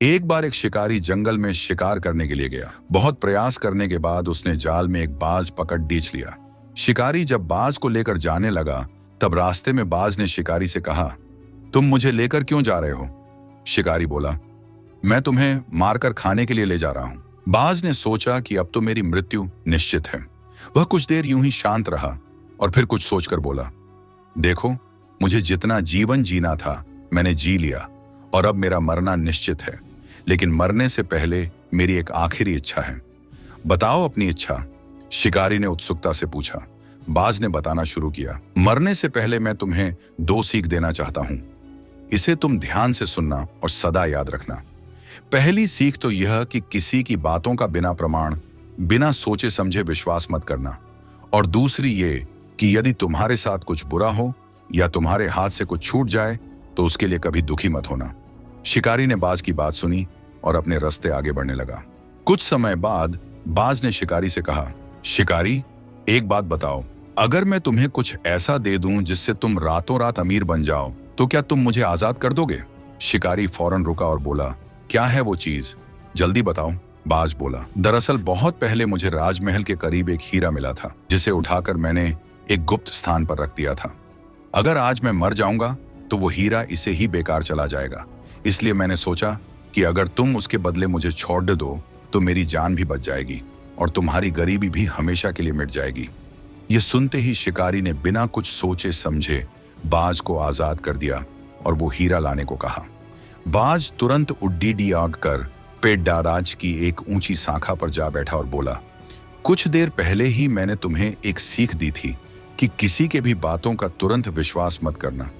एक बार एक शिकारी जंगल में शिकार करने के लिए गया। बहुत प्रयास करने के बाद उसने जाल में एक बाज पकड़ खींच लिया। शिकारी जब बाज को लेकर जाने लगा, तब रास्ते में बाज ने शिकारी से कहा, तुम मुझे लेकर क्यों जा रहे हो? शिकारी बोला, मैं तुम्हें मारकर खाने के लिए ले जा रहा हूं। बाज ने सोचा कि अब तो मेरी मृत्यु निश्चित है। वह कुछ देर यूं ही शांत रहा और फिर कुछ सोचकर बोला, देखो, मुझे जितना जीवन जीना था मैंने जी लिया और अब मेरा मरना निश्चित है। लेकिन मरने से पहले मेरी एक आखिरी इच्छा है। बताओ अपनी इच्छा, शिकारी ने उत्सुकता से पूछा। बाज ने बताना शुरू किया, मरने से पहले मैं तुम्हें 2 सीख देना चाहता हूं। इसे तुम ध्यान से सुनना और सदा याद रखना। पहली सीख तो यह कि किसी की बातों का बिना प्रमाण, बिना सोचे समझे विश्वास मत करना। और दूसरी ये कि यदि तुम्हारे साथ कुछ बुरा हो या तुम्हारे हाथ से कुछ छूट जाए तो उसके लिए कभी दुखी मत होना। शिकारी ने बाज की बात सुनी और अपने रास्ते आगे बढ़ने लगा। कुछ समय बाद बाज ने शिकारी से कहा, शिकारी, एक बात बताओ, अगर मैं तुम्हें कुछ ऐसा दे दूं जिससे तुम रातों रात अमीर बन जाओ तो क्या तुम मुझे आजाद कर दोगे? शिकारी फौरन रुका और बोला, क्या है वो चीज, जल्दी बताओ। बाज बोला, दरअसल बहुत पहले मुझे राजमहल के करीब एक हीरा मिला था जिसे उठाकर मैंने एक गुप्त स्थान पर रख दिया था। अगर आज मैं मर जाऊंगा तो वो हीरा इसे ही बेकार चला जाएगा। इसलिए मैंने सोचा कि अगर तुम उसके बदले मुझे छोड़ दो तो मेरी जान भी बच जाएगी और तुम्हारी गरीबी भी हमेशा के लिए मिट जाएगी। ये सुनते ही शिकारी ने बिना कुछ सोचे समझे बाज को आजाद कर दिया और वो हीरा लाने को कहा। बाज तुरंत उड्डीडी आग कर पेट डाराज की एक ऊंची शाखा पर जा बैठा और बोला, कुछ देर पहले ही मैंने तुम्हें एक सीख दी थी कि किसी के भी बातों का तुरंत विश्वास मत करना,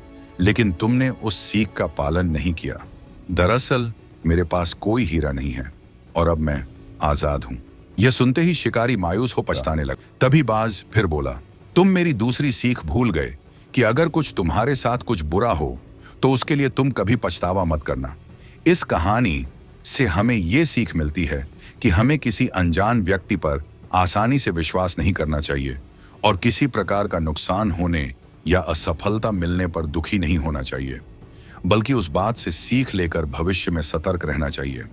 लेकिन तुमने उस सीख का पालन नहीं किया। दरअसल मेरे पास कोई हीरा नहीं है और अब मैं आजाद हूं। यह सुनते ही शिकारी मायूस हो पछताने लगा। तभी बाज फिर बोला, तुम मेरी दूसरी सीख भूल गए कि अगर कुछ तुम्हारे साथ कुछ बुरा हो तो उसके लिए तुम कभी पछतावा मत करना। इस कहानी से हमें यह सीख मिलती है कि हमें किसी अनजान व्यक्ति पर आसानी से विश्वास नहीं करना चाहिए और किसी प्रकार का नुकसान होने या असफलता मिलने पर दुखी नहीं होना चाहिए, बल्कि उस बात से सीख लेकर भविष्य में सतर्क रहना चाहिए।